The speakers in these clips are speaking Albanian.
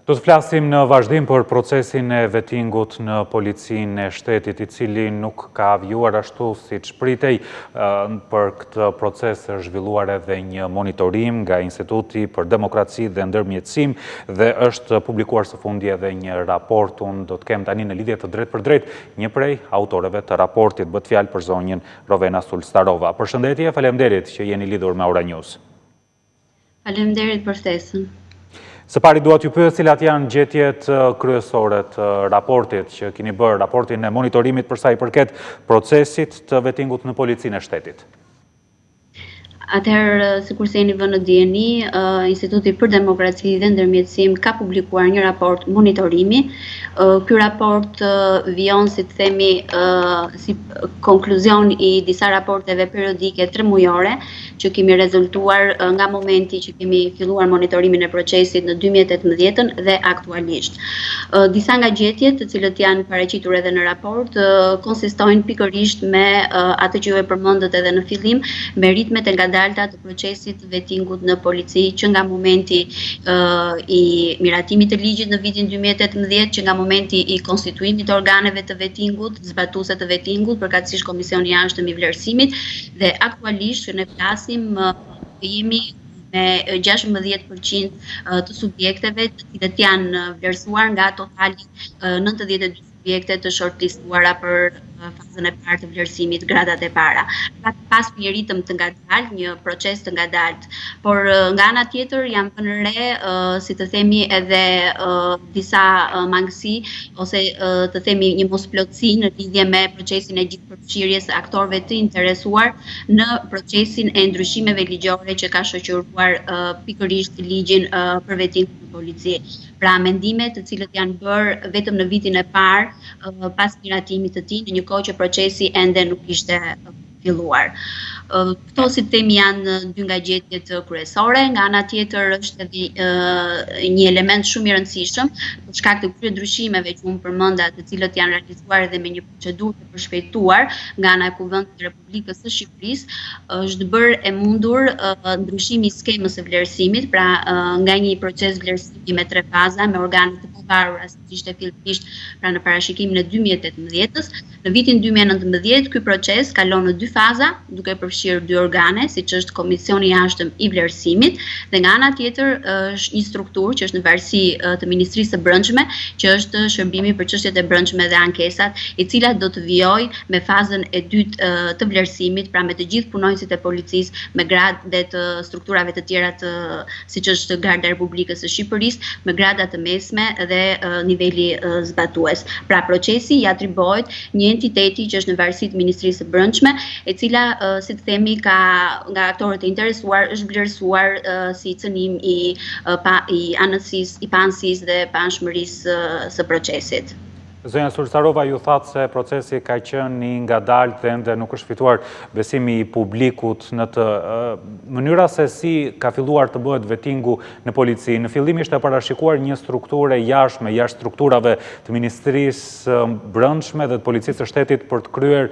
Do të flasim në vazhdim për procesin e vettingut në policinë e shtetit, i cili nuk ka vjuar ashtu siç pritej. Për këtë proces është zhvilluar edhe një monitorim nga Instituti për Demokraci dhe Ndërmjetësim dhe është publikuar së fundi edhe një raport. Unë do të kem tani në lidhje të drejtë për drejtë një prej autorëve të raportit, bëhet fjalë për zonjën Rovena Sulstarova. Përshëndetje, faleminderit që jeni lidhur me Aura News. Faleminderit për ftesën. Së pari dua t'ju pyes cilat janë gjetjet kryesore të raportit që keni bërë, raportin e monitorimit për sa i përket procesit të vettingut në policinë e shtetit. Atëherë, sikurse jeni vënë në dieni, Instituti për Demokraci dhe Ndërmjetësim ka publikuar një raport monitorimi. Ky raport vijon, si të themi, si konkluzion i disa raporteve periodike 3 mujore që kemi rezultuar nga momenti që kemi filluar monitorimin e procesit në 2018 dhe aktualisht. Disa nga gjetjet, të cilët janë paraqitur edhe në raport, konsistojnë pikërisht me atë që ju e përmendët edhe në fillim, me ritmet e ngadalta të procesit të vettingut në polici, që nga momenti i miratimit të ligjit në vitin 2018, që nga momenti i konstituimit të organeve të vettingut, zbatuese të vettingut, përkatësisht Komisioni i Jashtëm i Vlerësimit, dhe aktualisht që ne flasim jemi me 16% të subjekteve të cilët janë vlerësuar nga totali 92 subjekte të shortlistuara për fazën e parë të vlerësimit, gradat e para. Ka pas një ritëm të ngadalt, një proces të ngadalt, por nga ana tjetër janë vënë re, si të themi, edhe disa mangësi ose të themi një mosplotësi në lidhje me procesin e gjithëpërfshirjes së aktorëve të interesuar në procesin e ndryshimeve ligjore që ka shoqëruar pikërisht ligjin për vettingun në polici. Pra mendime të cilët janë bërë vetëm në vitin e parë pas miratimit të tij, në një kohë që procesi ende nuk ishte filluar. Këto, si të themi, janë 2 nga gjetjet kryesore. Nga ana tjetër është edhe një element shumë i rëndësishëm për shkak të këtyre ndryshimeve që unë përmenda, të cilët janë realizuar edhe me një procedurë të përshpejtuar nga ana e Kuvendit të Republikës së Shqipërisë, është bërë e mundur ndryshimi i skemës së vlerësimit, pra nga një proces vlerësimi me 3 faza, me organe të pavarura, siç ishte fillimisht pra në parashikimin e 2018-s, në vitin 2019 ky proces kalon në 2 faza, duke përfshirë 2 organe, siç është Komisioni i Jashtëm i Vlerësimit, dhe nga ana tjetër është një strukturë që është në varësi të Ministrisë së Brendshme, që është Shërbimi për Çështjet e Brendshme dhe Ankesat, i cila do të vijojë me fazën e dytë të vlerësimit, pra me të gjithë punonjësit e policisë, me gradë dhe të strukturave të tjera të siç është Garda e Republikës së Shqipërisë, me grada të mesme dhe niveli zbatues. Pra procesi i atribuohet një entiteti që është në varësi të Ministrisë së Brendshme, e cila, si të themi, nga aktorët e interesuar është vlerësuar si cënim i anësisë, i panësisë dhe panshmërisë së procesit. Zonja Sulstarova, ju thatë se procesi ka qenë i ngadalt dhe ende nuk është fituar besimi i publikut në të mënyra se si ka filluar të bëhet vettingu në polici. Në fillim ishte parashikuar një strukturë jashtme, jashtë strukturave të Ministrisë Brendshme dhe të Policisë së Shtetit për të kryer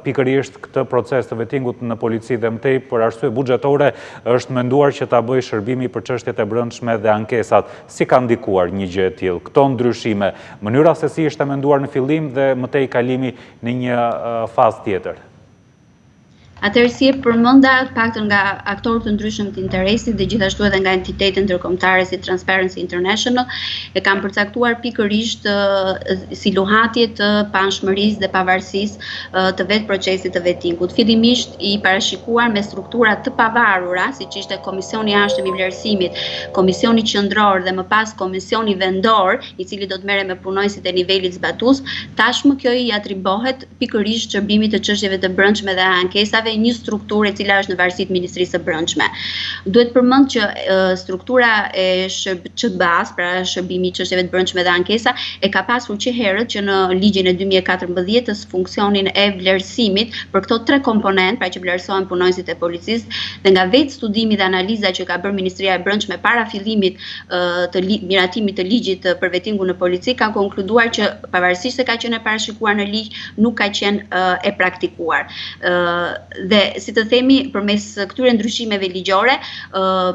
pikërisht këtë proces të vettingut në polici, dhe mëtej për arsye buxhetore është menduar që ta bëjë Shërbimi për Çështjet e Brendshme dhe Ankesat. Si ka ndikuar një gjë e tillë, këto ndryshime, mënyra se si ishte menduar në fillim dhe mëtej kalimi në një fazë tjetër? Atëherë, si e përmenda, paktën nga aktorë të ndryshëm të interesit dhe gjithashtu edhe nga entitete ndërkombëtare si Transparency International, e kanë përcaktuar pikërisht si luhatje të panshmërisë dhe pavarësisë të vetë procesit të vettingut. Fillimisht i parashikuar me struktura të pavarura, siç ishte Komisioni i Jashtëm i Vlerësimit, Komisioni Qendror dhe më pas Komisioni Vendor, i cili do të merret me punonjësit e nivelit zbatues, tashmë kjo i atribuohet pikërisht Shërbimit të Çështjeve të Brendshme dhe Ankesave, një strukturë e cila është në varësi të Ministrisë së Brendshme. Duhet përmend që struktura e ÇBA-s, pra Shërbimi i Çështjeve të Brendshme dhe Ankesa, e ka pasur që herët që në ligjin e 2014-s funksionin e vlerësimit për këto 3 komponentë, pra që vlerësohen punonjësit e policisë, dhe nga vetë studimi dhe analiza që ka bërë Ministria e Brendshme para fillimit të miratimit të ligjit për vettingun në polici, ka konkluduar që pavarësisht se ka qenë e parashikuar në ligj, nuk ka qenë e praktikuar. Dhe si të themi, përmes këtyre ndryshimeve ligjore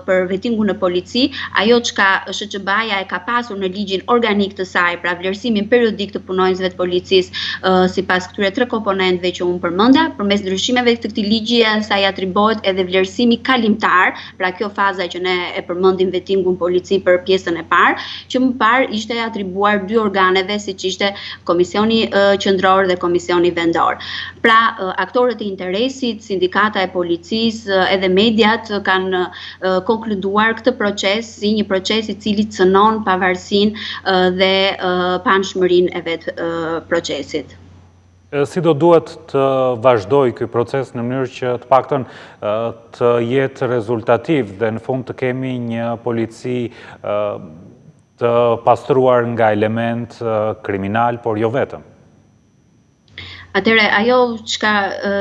për vettingun në polici, ajo çka SHQB-ja e ka pasur në ligjin organik të saj, pra vlerësimin periodik të punonjësve të policisë sipas këtyre tre komponentëve që unë përmenda, përmes ndryshimeve të këtij ligji sa i atribuohet edhe vlerësimi kalimtar, pra kjo faza që ne e përmendim vettingun polici për pjesën e parë, që më parë ishte atribuar dy organeve, siç ishte Komisioni Qendror dhe Komisioni Vendor. Pra, aktorët e interesit, sindikata e policisë, edhe mediat kanë konkluduar këtë proces si një proces i cili cënon pavarësinë dhe panshmërinë e vet procesit. Si do duhet të vazhdoj ky proces në mënyrë që të paktën të jetë rezultativ dhe në fund të kemi një polici të pastruar nga element kriminal, por jo vetëm? Atëherë, ajo çka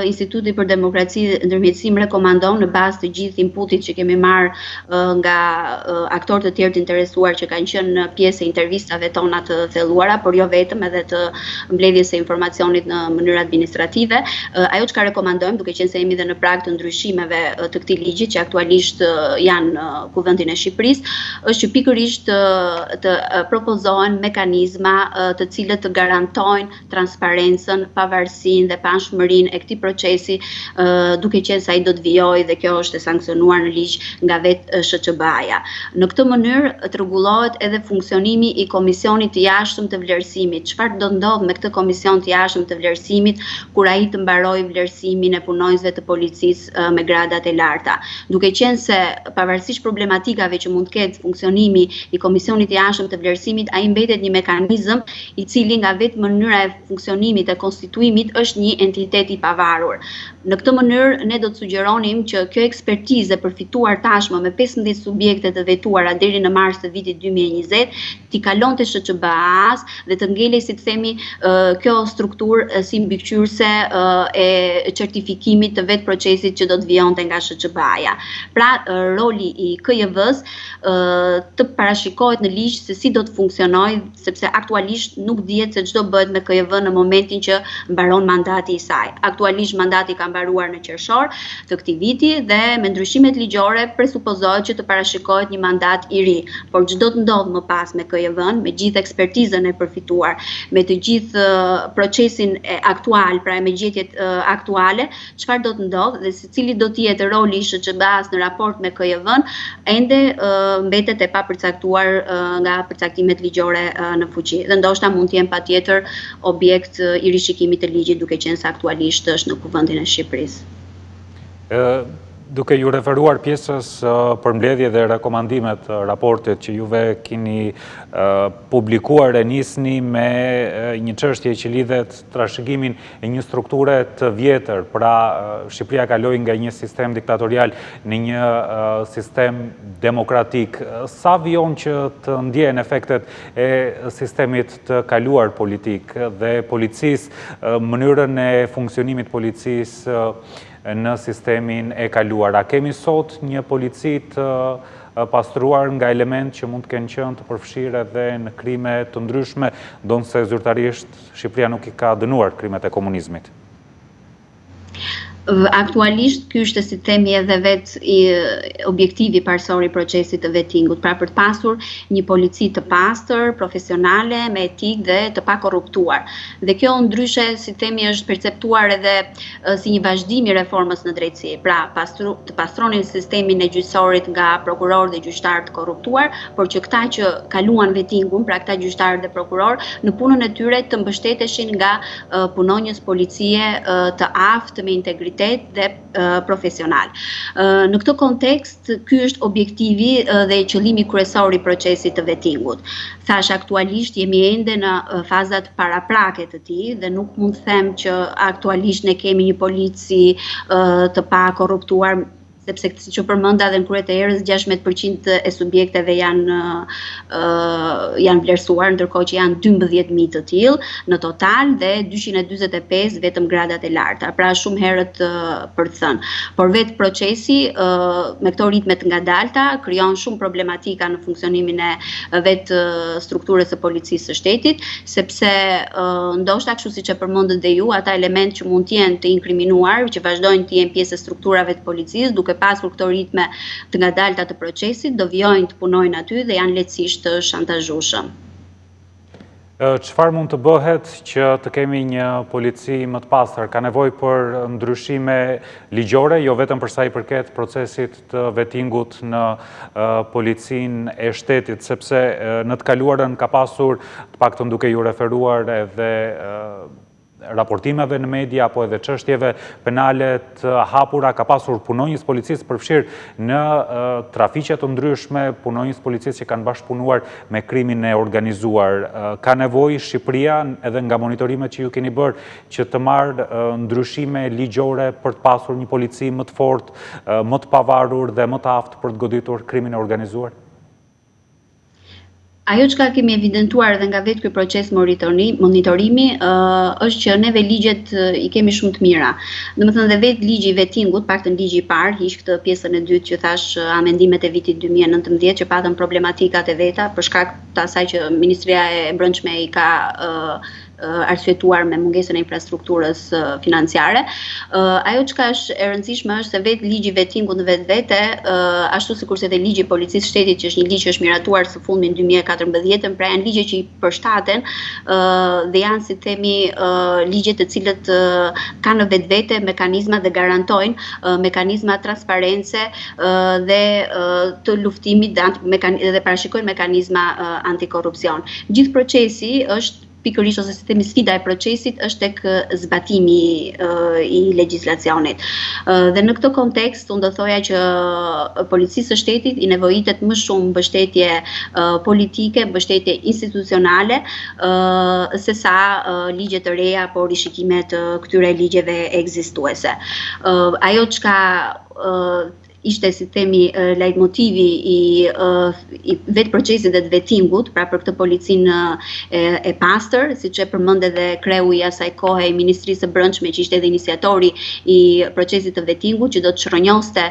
Instituti për Demokraci dhe Ndërmjetësim rekomandon në bazë të gjithë inputit që kemi marrë nga aktorë të tjerë të interesuar që kanë qenë pjesë e intervistave tona të thelluara, por jo vetëm, edhe të mbledhjes së informacionit në mënyrë administrative, ajo çka rekomandojmë, duke qenë se jemi dhe në prag të ndryshimeve të këtij ligji që aktualisht janë në Kuvendin e Shqipërisë, është që pikërisht të propozohen mekanizma të cilët të garantojnë transparencën, pavarësinë dhe panshmërinë e këtij procesi, duke qenë se ai do të vijojë dhe kjo është e sankcionuar në ligj nga vetë SHQB-ja. Në këtë mënyrë të rregullohet edhe funksionimi i Komisionit të Jashtëm të Vlerësimit. Çfarë do ndodh me këtë Komision të Jashtëm të Vlerësimit kur ai të mbarojë vlerësimin e punonjësve të policisë me gradat e larta? Duke qenë se pavarësisht problematikave që mund të ketë funksionimi i Komisionit të Jashtëm të Vlerësimit, ai mbetet një mekanizëm i cili nga vetë mënyra e funksionimit e konstituimit është një entitet i pavarur. Në këtë mënyrë ne do të sugjeronim që kjo ekspertizë përfituar tashmë me 15 subjekte të vetuara deri në mars të vitit 2020 t'i kalonte SHQB-s dhe të ngelej, si të themi, kjo strukturë si mbikëqyrëse e certifikimit të vetë procesit që do të vijonte nga SHQB-ja. Pra, roli i KJV-s të parashikohet në ligj se si do të funksionojë, sepse aktualisht nuk dihet se ç'do bëhet me KJV në momentin që mbaron mandati i saj. Aktualisht mandati ka mbaruar në qershor të këtij viti dhe me ndryshimet ligjore presupozohet që të parashikohet një mandat i ri. Por ç'do të ndodh më pas me KJV-n, me gjithë ekspertizën e përfituar, me të gjithë procesin aktual, pra me gjetjet aktuale, çfarë do të ndodh dhe secili do të jetë roli i SHQB-s në raport me KJV-n, ende mbetet e papërcaktuar nga përcaktimet ligjore në fuqi. Dhe ndoshta mund të jenë patjetër objekt i rishikimit të ligjit, duke qenë se aktualisht është në Kuvendin e Shqipërisë. Duke ju referuar pjesës përmbledhje dhe rekomandimet raportit që juve keni publikuar e nisni me një çështje që lidhet trashëgimin e një strukture të vjetër, pra Shqipëria kaloi nga një sistem diktatorial në një sistem demokratik. Sa vijon që të ndjehen efektet e sistemit të kaluar politik dhe policisë, mënyrën e funksionimit policisë në sistemin e kaluar? A kemi sot një polici të pastruar nga element që mund të kenë qenë të përfshirë edhe në krime të ndryshme, ndonse zyrtarisht Shqipëria nuk i ka dënuar krimet e komunizmit? Aktualisht ky është, si themi, edhe vetë objektivi parsor i procesit të vettingut, pra për të pasur një polici të pastër, profesionale, me etikë dhe të pakorruptuar. Dhe kjo ndryshe, si themi, është perceptuar edhe si një vazhdim i reformës në drejtësi. Pra, të pastronin sistemin e gjyqësorit nga prokuror dhe gjyqtar të korruptuar, por që këta që kaluan vettingun, pra këta gjyqtar dhe prokuror, në punën e tyre të mbështeteshin nga punonjës policie të aftë, me integritet dhe profesional. Në këtë kontekst, ky është objektivi dhe qëllimi kryesor i procesit të vettingut. Thash, aktualisht jemi ende në fazat paraprake të tij dhe nuk mund të them që aktualisht ne kemi një polici të pa korruptuar, sepse siç u përmenda edhe në kryet e erës 16% e subjekteve janë vlerësuar, ndërkohë që janë 12.000 të tillë në total dhe 245 vetëm gradat e larta, pra shumë herët për të thënë. Por vetë procesi me këto ritme të ngadalta krijon shumë problematika në funksionimin e vetë strukturës së policisë së shtetit, sepse ndoshta kështu siç e përmendët dhe ju, ata elementë që mund të jenë të inkriminuar, që vazhdojnë të jenë pjesë e strukturave të policisë, duke pasur këto ritme të ngadalta të procesit, do vijojnë të punojnë aty dhe janë lehtësisht të shantazhueshëm. Çfarë mund të bëhet që të kemi një polici më të pastër? Ka nevojë për ndryshime ligjore, jo vetëm për sa i përket procesit të vettingut në policinë e shtetit, sepse në të kaluarën ka pasur, të paktën duke ju referuar edhe raportimeve në media apo edhe çështjeve penale të hapura, ka pasur punonjës policisë përfshirë në trafiqe të ndryshme, punonjës policisë që kanë bashkëpunuar me krimin e organizuar. Ka nevojë Shqipëria edhe nga monitorimet që ju keni bërë që të marrë ndryshime ligjore për të pasur një polici më të fortë, më të pavarur dhe më të aftë për të goditur krimin e organizuar? Ajo që kemi evidentuar edhe nga vetë ky proces monitorimi është që neve ligjet i kemi shumë të mira. Domethënë dhe vetë ligji i vettingut, paktën ligji i parë, hiq këtë pjesën e dytë që thash amendimet e vitit 2019 që patën problematikat e veta për shkak të asaj që Ministria e Brendshme i ka arsyetuar me mungesën e infrastrukturës financiare. Ajo që është e rëndësishme është se vetë ligji i vettingut në vetvete, ashtu sikurse dhe ligji i policisë shtetit, që është një ligj që është miratuar së fundmi në 2014, pra janë ligje që i përshtaten dhe janë, si themi, ligje të cilët kanë në vetvete mekanizma dhe garantojnë mekanizma transparence dhe të luftimit dhe parashikojnë mekanizma antikorrupsion. Gjithë procesi është pikërisht ose si themi sfida e procesit është tek zbatimi i legjislacionit. Dhe në këtë kontekst unë do thoja që policisë së shtetit i nevojitet më shumë mbështetje politike, mbështetje institucionale, se sa ligje të reja apo rishikime të këtyre ligjeve ekzistuese. Ajo çka ishte, si themi, leitmotivi i vetë procesit dhe të vettingut, pra për këtë policinë e pastër, siç e përmend edhe kreu i asaj kohe i Ministrisë së Brendshme, që ishte edhe iniciatori i procesit të vettingut, që do të shronjoste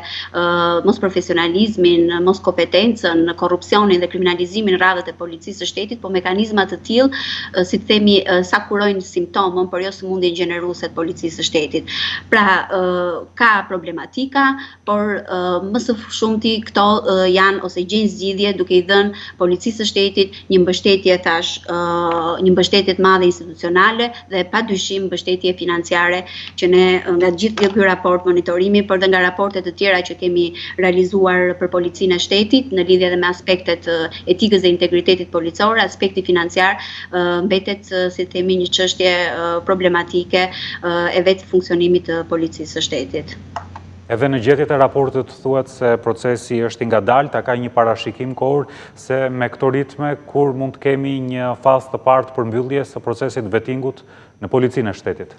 mos profesionalizmin, mos kompetencën, korrupsionin dhe kriminalizimin radhët e policisë së shtetit, po mekanizma të tillë, si të themi, sa kurojnë simptomën, por jo sëmundjen gjeneruese të policisë së shtetit. Pra, ka problematika, por më së shumti këto janë ose gjejnë zgjidhje duke i dhënë policisë së shtetit një mbështetje një mbështetje të madhe institucionale dhe padyshim mbështetje financiare që ne nga gjithë ky raport monitorimi, por dhe nga raportet të tjera që kemi realizuar për policinë e shtetit në lidhje edhe me aspektet etikës dhe integritetit policor, aspekti financiar mbetet, si themi, një çështje problematike e vetë funksionimit të policisë së shtetit. Edhe në gjetjet e raportit thuhet se procesi është i ngadalt, a ka një parashikim kohor se me këto ritme kur mund të kemi një fazë të parë të përmbylljes së procesit vettingut në policinë e shtetit?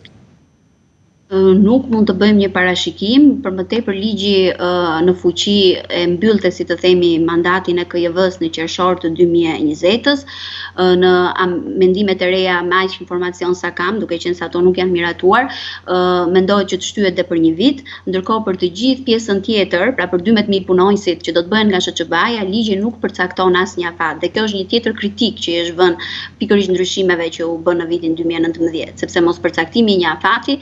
Nuk mund të bëjmë një parashikim, për më tepër ligji në fuqi e mbyllte, si të themi, mandatin e KJ-vës në qershor të 2020-s. Në mendimet e reja me aq informacion sa kam, duke qenë se ato nuk janë miratuar, mendohet që të shtyhet dhe për një vit, ndërkohë për të gjithë pjesën tjetër, pra për 12.000 punonjësit që do të bëhen nga SHQB-ja, ligji nuk përcakton asnjë afat. Dhe kjo është një tjetër kritik që është vënë pikërisht ndryshimeve që u bën në vitin 2019, sepse mos përcaktimi i një afati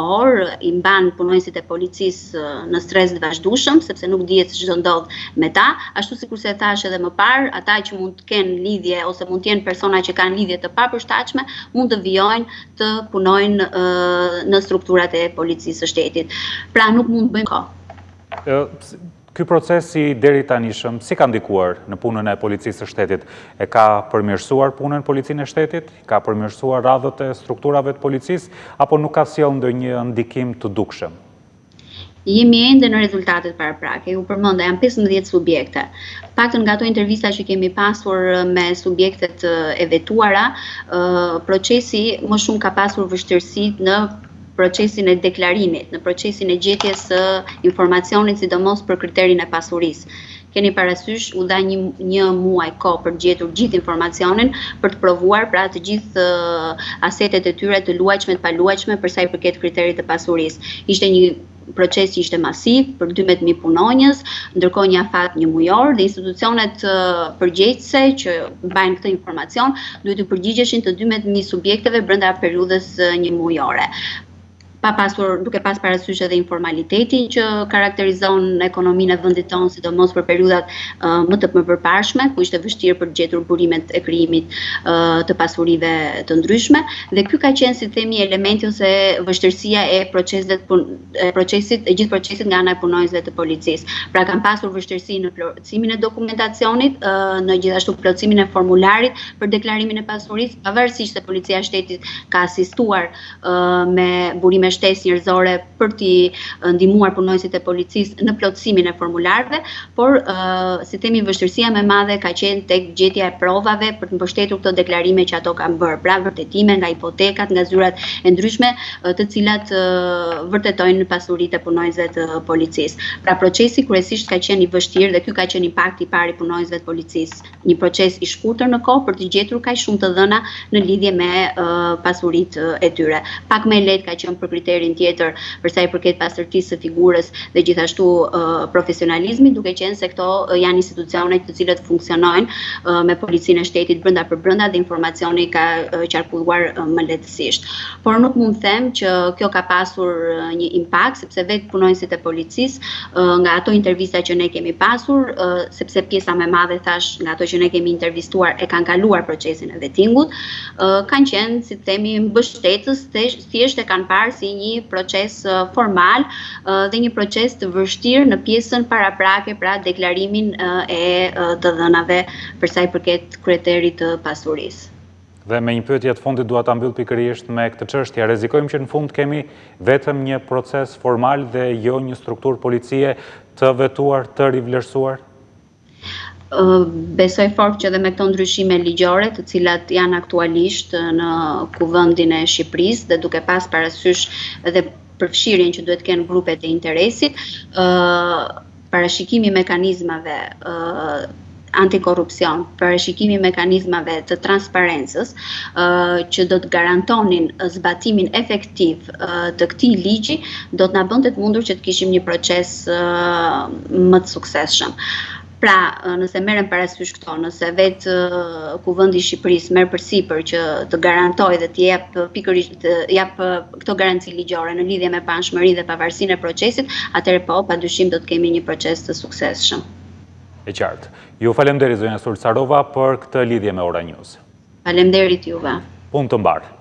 i mban punonjësit e policisë në stres të vazhdueshëm, sepse nuk dihet se ç'do ndodh me ta, ashtu sikurse e thash edhe më parë, ata që mund të kenë lidhje ose mund të jenë persona që kanë lidhje të papërshtatshme, mund të vijojnë të punojnë në strukturat e policisë së shtetit. Pra nuk mund të bëjmë kohë. Ky procesi deri tanishëm si ka ndikuar në punën e policisë së shtetit? E ka përmirësuar punën policinë e shtetit? Ka përmirësuar radhët e strukturave të policisë? Apo nuk ka sjellë ndonjë ndikim të dukshëm? Jemi ende në rezultatet paraprake. Ju përmenda, janë 15 subjekte. Paktën nga ato intervista që kemi pasur me subjektet e vetuara, procesi më shumë ka pasur vështirësi në procesin e deklarimit, në procesin e gjetjes së informacionit, sidomos për kriterin e pasurisë. Keni parasysh u dha një muaj kohë për gjetur gjithë informacionin për të provuar pra të gjithë asetet e tyre të luajshme, të paluajshme për sa i përket kriterit të pasurisë. Ishte një proces që ishte masiv për 12.000 punonjës, ndërkohë një afat një mujor dhe institucionet përgjegjëse që mbajnë këtë informacion duhet të përgjigjeshin të 12.000 subjekteve brenda periudhës një mujore. Duke pas parasysh edhe informalitetin që karakterizon ekonominë e vendit tonë, sidomos për periudhat më të përparshme, ku ishte vështirë për gjetur burimet e krijimit të pasurive të ndryshme, dhe ky ka qenë, si themi, elementi ose vështirësia e gjithë procesit nga ana e punonjësve të policisë. Pra kanë pasur vështirësi në plotësimin e dokumentacionit, në gjithashtu plotësimin e formularit për deklarimin e pasurisë, pavarësisht se policia e shtetit ka asistuar me burime shtesë njerëzore për t'i ndihmuar punonjësit e policisë në plotësimin e formularëve, por si themi vështirësia më e madhe ka qenë tek gjetja e provave për të mbështetur këto deklarime që ato kanë bërë, pra vërtetime nga hipotekat, nga zyrat e ndryshme të cilat vërtetojnë pasuritë e punonjësve të policisë. Pra procesi kryesisht ka qenë i vështirë dhe ky ka qenë impakti i parë i punonjësve të policisë. Një proces i shkurtër në kohë për të gjetur kaq shumë të dhëna në lidhje me pasuritë e tyre. Pak më lehtë ka qenë për kriterin tjetër për sa i përket pastërtisë së figurës dhe gjithashtu profesionalizmit, duke qenë se këto janë institucione të cilët funksionojnë me policinë e shtetit brenda për brenda dhe informacioni ka qarkulluar më lehtësisht. Por nuk mund të them që kjo ka pasur një impakt, sepse vetë punonjësit e policisë nga ato intervista që ne kemi pasur, sepse pjesa më e madhe thash nga ato që ne kemi intervistuar e kanë kaluar procesin e vettingut, kanë qenë, si themi, mbështetës, thjesht e kanë parë si një proces formal dhe një proces të vështirë në pjesën paraprake, pra deklarimin e të dhënave për sa i përket kriterit të pasurisë. Dhe me një pyetje të fundit dua ta mbyll pikërisht me këtë çështje. Rrezikojmë që në fund kemi vetëm një proces formal dhe jo një strukturë policie të vetuar, të rivlerësuar? Besoj fort që dhe me këto ndryshime ligjore, të cilat janë aktualisht në Kuvendin e Shqipërisë dhe duke pas parasysh edhe përfshirjen që duhet kenë grupet e interesit, parashikimi mekanizmave antikorrupsion, parashikimi mekanizmave të transparencës që do të garantonin zbatimin efektiv të këtij ligji, do të na bënte të mundur që të kishim një proces më të suksesshëm. Pra, nëse merrem parasysh këto, nëse vetë Kuvendi i Shqipërisë merr përsipër që të garantojë dhe të jap pikërisht të jap këto garanci ligjore në lidhje me panshmërinë dhe pavarësinë e procesit, atëherë po, padyshim do të kemi një proces të suksesshëm. E qartë. Ju falenderoj zonja Sulcarova për këtë lidhje me Ora News. Faleminderit juve. Punë të mbarë.